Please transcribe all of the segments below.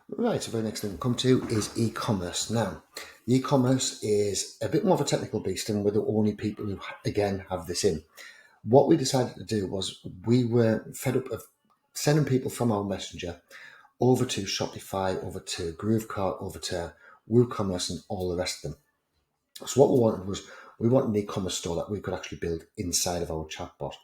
Right, so the next thing we'll come to is e-commerce. Now, e-commerce is a bit more of a technical beast, and we're the only people who, again, have this in. What we decided to do was we were fed up of sending people from our messenger over to Shopify, over to Groovecart, over to WooCommerce and all the rest of them. So what we wanted was we want an e-commerce store that we could actually build inside of our chatbot.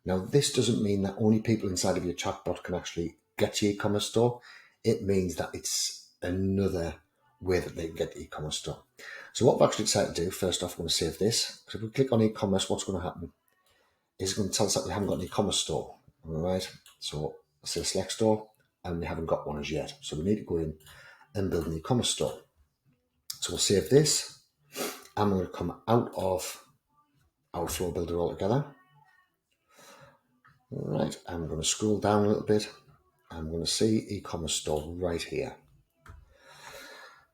Now, this doesn't mean that only people inside of your chatbot can actually get your e-commerce store. It means that it's another way that they can get the e-commerce store. So what I've actually decided to do, first off, I'm going to save this. So if we click on e-commerce, what's going to happen is it's going to tell us that we haven't got an e-commerce store. All right. So let's say select store, and we haven't got one as yet. So we need to go in and build an e-commerce store. So we'll save this, and we're going to come out of our flow builder altogether. All right, I'm going to scroll down a little bit. I'm going to see e-commerce store right here.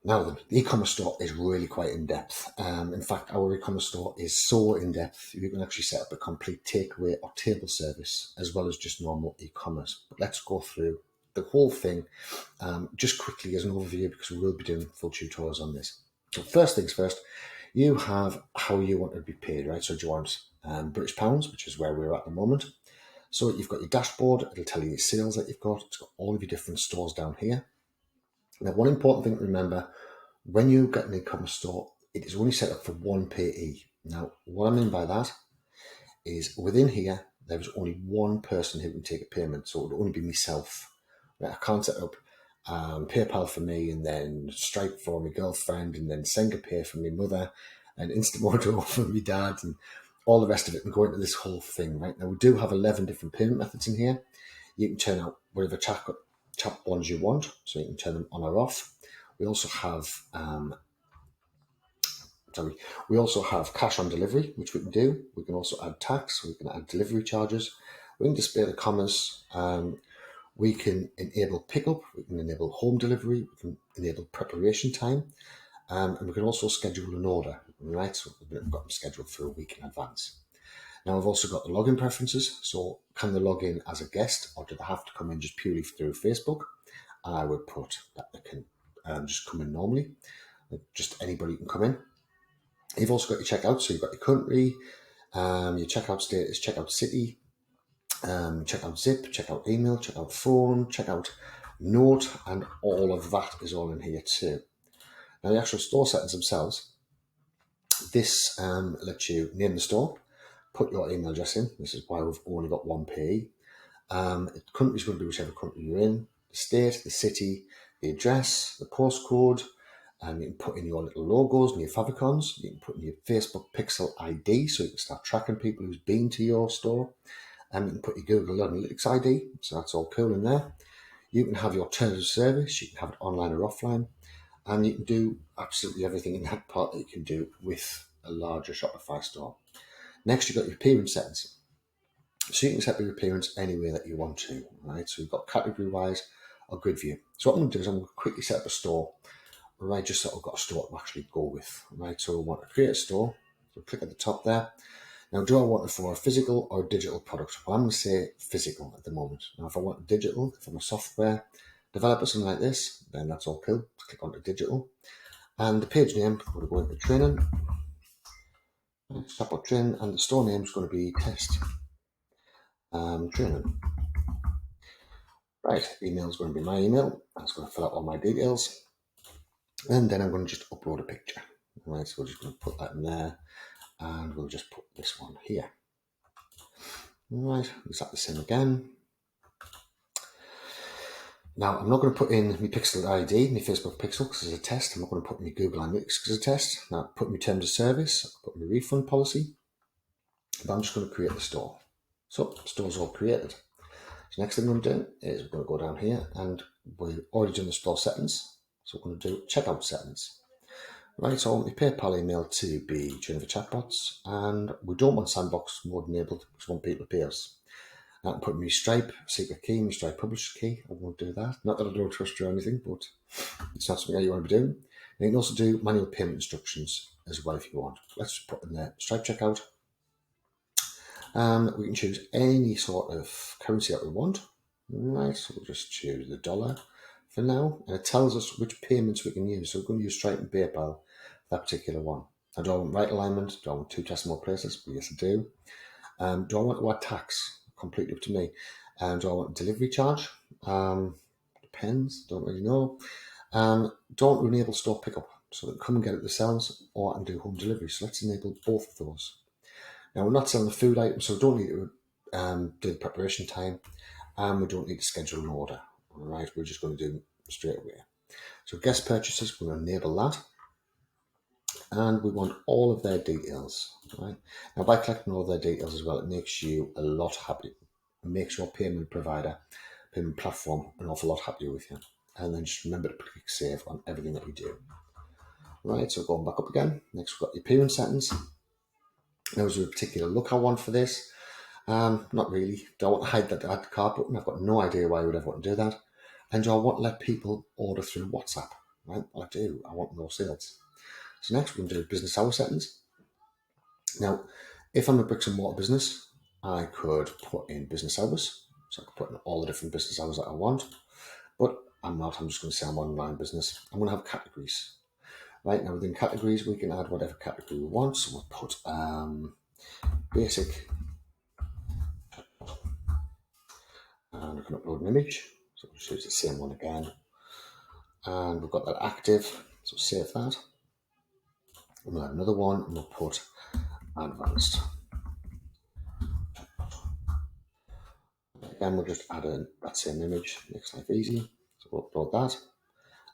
Now, the e-commerce store is really quite in depth. In fact, our e-commerce store is so in depth, you can actually set up a complete takeaway or table service as well as just normal e-commerce. But let's go through the whole thing just quickly as an overview, because we will be doing full tutorials on this. So first things first, you have how you want to be paid, right? So do you want British pounds, which is where we're at the moment. So you've got your dashboard, it'll tell you your sales that you've got. It's got all of your different stores down here. Now, one important thing to remember, when you get an e-commerce store, it is only set up for one payee. Now, what I mean by that is within here, there is only one person who can take a payment. So it would only be myself. Right? I can't set up PayPal for me, and then Stripe for my girlfriend, and then Sengapay for my mother, and Instamoto for my dad, and all the rest of it, and go into this whole thing. Right now, we do have 11 different payment methods in here. You can turn out whatever chat ones you want, so you can turn them on or off. We also have cash on delivery, which we can do. We can also add tax. We can add delivery charges. We can display the commas. We can enable pickup. We can enable home delivery. We can enable preparation time, and we can also schedule an order. Right, so we've got them scheduled for a week in advance. Now, I've also got the login preferences. So can they log in as a guest, or do they have to come in just purely through Facebook? I would put that they can just come in normally. Just anybody can come in. You've also got your checkout. So you've got your country, your checkout status, checkout city, checkout zip, checkout email, checkout phone, checkout note, and all of that is all in here too. Now, the actual store settings themselves, this lets you name the store, put your email address in. This is why we've only got one payee. The country is going to be whichever country you're in, the state, the city, the address, the postcode. You can put in your little logos and your favicons. You can put in your Facebook Pixel ID, so you can start tracking people who's been to your store. You can put your Google Analytics ID, so that's all cool in there. You can have your terms of service. You can have it online or offline. And you can do absolutely everything in that part that you can do with a larger Shopify store. Next, you've got your appearance settings. So you can set your appearance any way that you want to, right? So you've got category-wise or grid view. So what I'm going to do is I'm going to quickly set up a store, right? Just so I've got a store to actually go with, right? So I want to create a store. So click at the top there. Now, do I want it for a physical or a digital product? Well, I'm going to say physical at the moment. Now, if I want digital, if I'm a software developer, something like this, then that's all cool. Click on to digital. And the page name, we're going to go into training. Chatbot training, and the store name is going to be test training. Right, email is going to be my email. That's going to fill out all my details. And then I'm going to just upload a picture. Right, so we're just going to put that in there. And we'll just put this one here. Right, exactly the same again. Now, I'm not going to put in my Pixel ID, my Facebook Pixel, because it's a test. I'm not going to put my Google Analytics as a test. Now, put my terms of service, put my refund policy. But I'm just going to create the store. So, the store's all created. So, next thing we're going to do is we're going to go down here, and we've already done the store settings. So, we're going to do checkout settings. Right, so I want my PayPal email to be Jennifer Chatbots, and we don't want sandbox mode enabled because we want people to pay us. I can put my Stripe secret key, my Stripe publisher key. I won't do that. Not that I don't trust you or anything, but it's not something that you want to be doing. And you can also do manual payment instructions as well if you want. Let's just put in the Stripe checkout. We can choose any sort of currency that we want. Right, so we'll just choose the dollar for now, and it tells us which payments we can use. So we're going to use Stripe and PayPal for that particular one. I don't want right alignment, do I want 2 decimal places? But yes, I do. Do I want to add tax? Completely up to me. Do I want delivery charge? Depends, don't really know. Don't enable store pickup, so they come and get it themselves, or I can do home delivery. So let's enable both of those. Now, we're not selling the food items, so we don't need to do the preparation time, and we don't need to schedule an order. All right, we're just going to do them straight away. So guest purchases, we're going to enable that, and we want all of their details. Right now, by collecting all of their details as well, it makes you a lot happier. It makes your payment provider, payment platform, an awful lot happier with you. And then just remember to click save on everything that we do. Right, so going back up again. Next, we've got your payment settings. Now, is there a particular look I want for this? Not really. Do I want to hide that add to cart button? I've got no idea why I would ever want to do that. And do I want to let people order through WhatsApp? Right, I do. I want no sales. So next, we're going to do business hour settings. Now, if I'm a bricks and mortar business, I could put in business hours. So I could put in all the different business hours that I want. But I'm not. I'm just going to say I'm an online business. I'm going to have categories. Right, now within categories, we can add whatever category we want. So we'll put basic, and we can upload an image. So we'll choose the same one again. And we've got that active, so save that. And we'll add another one, and we'll put advanced. Again, we'll just add in that same image, makes life easy. So we'll upload that.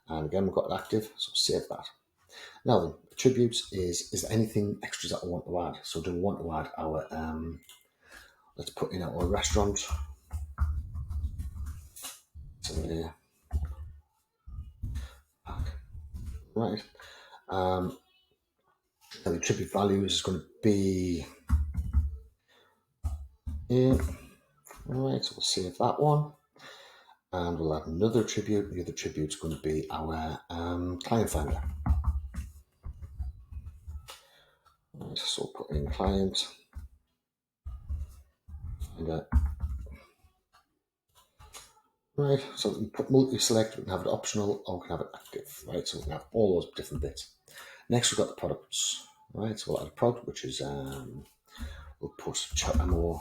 And again, we've got it active, so save that. Now then, attributes is there anything extras that I want to add? So do we want to add our, let's put in our restaurant. So there. Right. Now the attribute value is going to be here. Alright, so we'll save that one. And we'll add another attribute. The other attribute is going to be our client finder. Right, so we'll put in client finder. Right, so we can put multi-select, we can have it optional, or we can have it active. Right, so we can have all those different bits. Next, we've got the products. Right, so we'll add a product, which is, we'll put chatammo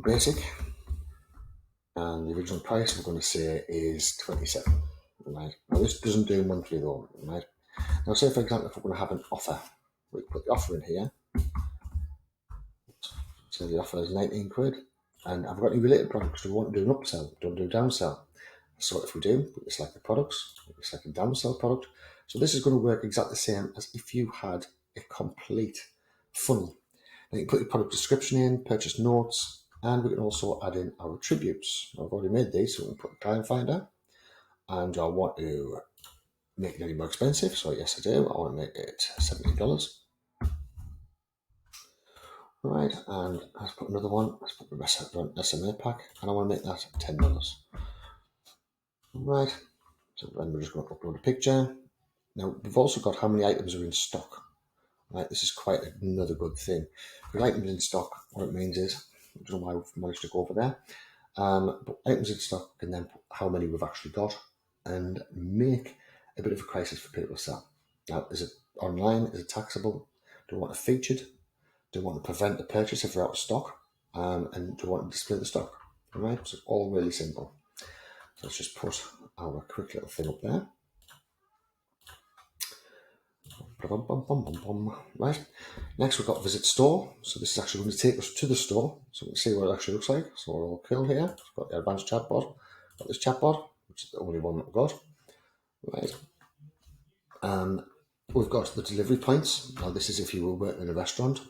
basic. And the original price we're going to say is 27. Right, now this doesn't do monthly though. Right, now say for example, if we're going to have an offer, we put the offer in here. So the offer is 19 quid. And I've got any related products. Do we want to do an upsell? Don't do a downsell. So if we do, we select the products, we select a downsell product. So this is going to work exactly the same as if you had a complete funnel. Now you can put your product description in, purchase notes, and we can also add in our attributes. I've already made these, so we can put the client finder. And I want to make it any more expensive, so yes I do. I want to make it $70. Right, and let's put another one. Let's put the restaurant SMA pack, and I want to make that $10. Right, so then we're just going to upload a picture. Now we've also got how many items are in stock. Right, this is quite another good thing. With items in stock, what it means is, I don't know why we've managed to go over there, but items in stock can then put how many we've actually got and make a bit of a crisis for people to sell. Now, is it online? Is it taxable? Do we want it featured? Do we want to prevent the purchase if we're out of stock? And do we want to display the stock? All right, so it's all really simple. So let's just put our quick little thing up there. Right, next we've got visit store. So this is actually going to take us to the store, so we can see what it actually looks like. So we're all cool here. It's got the advanced chatbot, got this chatbot, which is the only one that we've got. Right, we've got the delivery points. Now this is if you were working in a restaurant,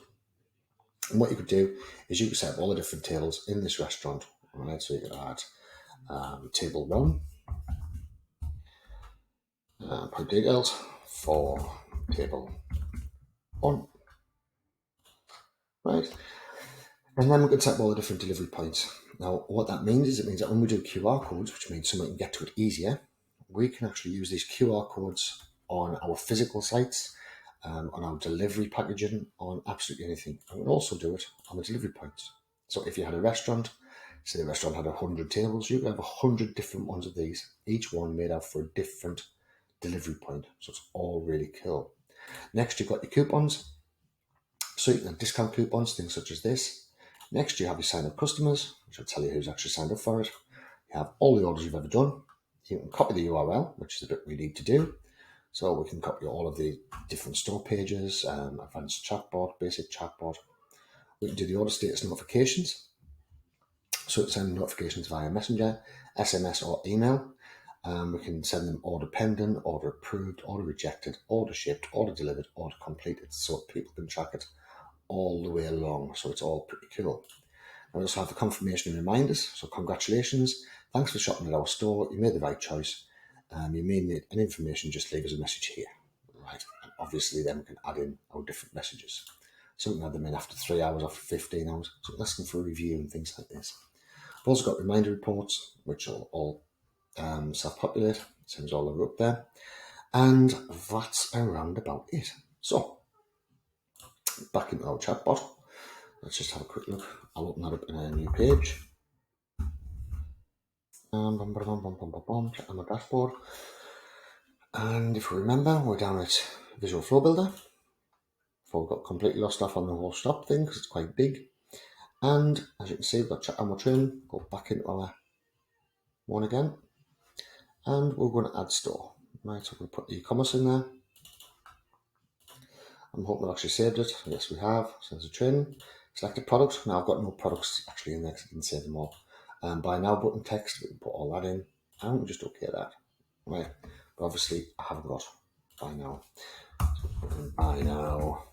and what you could do is you could set up all the different tables in this restaurant. Right, so you could add table 1, put details for table 1. Right, and then we can set up all the different delivery points. Now, what that means is it means that when we do QR codes, which means someone can get to it easier, we can actually use these QR codes on our physical sites, on our delivery packaging, on absolutely anything. And we can also do it on the delivery points. So if you had a restaurant, say the restaurant had 100 tables, you can have 100 different ones of these, each one made out for a different delivery point. So it's all really cool. Next, you've got your coupons. So you can have discount coupons, things such as this. Next, you have your sign-up customers, which will tell you who's actually signed up for it. You have all the orders you've ever done. You can copy the URL, which is the bit we need to do. So we can copy all of the different store pages, advanced chatbot, basic chatbot. We can do the order status notifications. So it's send notifications via Messenger, SMS or email. We can send them order pending, order approved, order rejected, order shipped, order delivered, order completed, so people can track it all the way along. So it's all pretty cool. We also have the confirmation and reminders. So congratulations, thanks for shopping at our store. You made the right choice. You may need any information, just leave us a message here. Right, and obviously then we can add in our different messages. So we can add them in after 3 hours, after 15 hours. So we're asking for a review and things like this. We've also got reminder reports, which will all self-populate, same as all over up there. And that's around about it. So, back into our chatbot. Let's just have a quick look. I'll open that up in a new page. On the dashboard. And if we remember, we're down at Visual Flow Builder. Before we got completely lost off on the whole shop thing because it's quite big. And as you can see, we've got chatammo trim. Go back into our one again. And we're going to add store. Right, so we're going to put eCommerce in there. I'm hoping I've actually saved it. Yes, we have. So there's a trim. Select a product. Now I've got no products actually in there because I didn't save them all. Buy now button text. We can put all that in. And we'll just OK that. Right. But obviously I haven't got buy now. So buy now.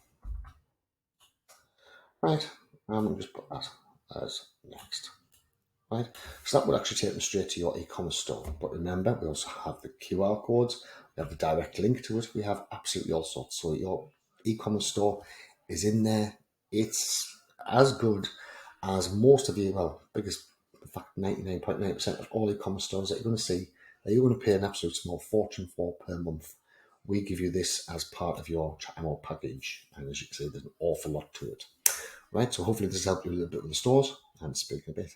Right. And we'll just put that as next. Right. So that would actually take them straight to your e-commerce store. But remember, we also have the QR codes. We have the direct link to it. We have absolutely all sorts. So your e-commerce store is in there. It's as good as most of the, well, biggest, in fact, 99.9% of all e-commerce stores that you're going to see, that you're going to pay an absolute small fortune for per month. We give you this as part of your chatammo package. And as you can see, there's an awful lot to it. Right, so hopefully this has helped you a little bit with the stores, and speak a bit.